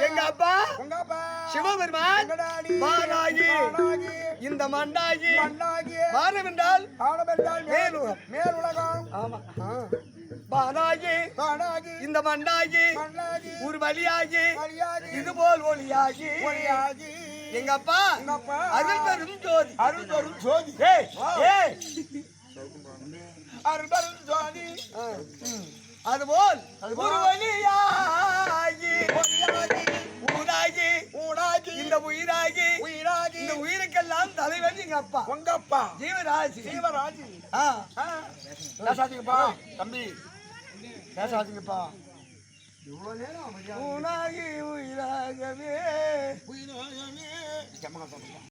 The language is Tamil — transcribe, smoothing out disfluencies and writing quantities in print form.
எங்க அப்பா சிவபெருமான் மானாகி இந்த மண்ணாகி வானம் என்றால் மேலுலகம் பானாகி இந்த மண்ணாகி ஒரு வழியாகி இதுபோல் ஒளியாகி எங்க அப்பா அருள் பெரும் ஜோதி அருள் பெரும் ஜோதி அதுபோல் ஒரு வழியாகி ஊனாகி இந்த உயிராகி இந்த உயிருக்கெல்லாம் தலைவன் எங்க அப்பா உங்க அப்பா ஜீவராஜி பேசாதீங்கப்பா தம்பி பேசாதீங்கப்பா இவ்வளவு நேரம் ஊனாகி உயிராகவே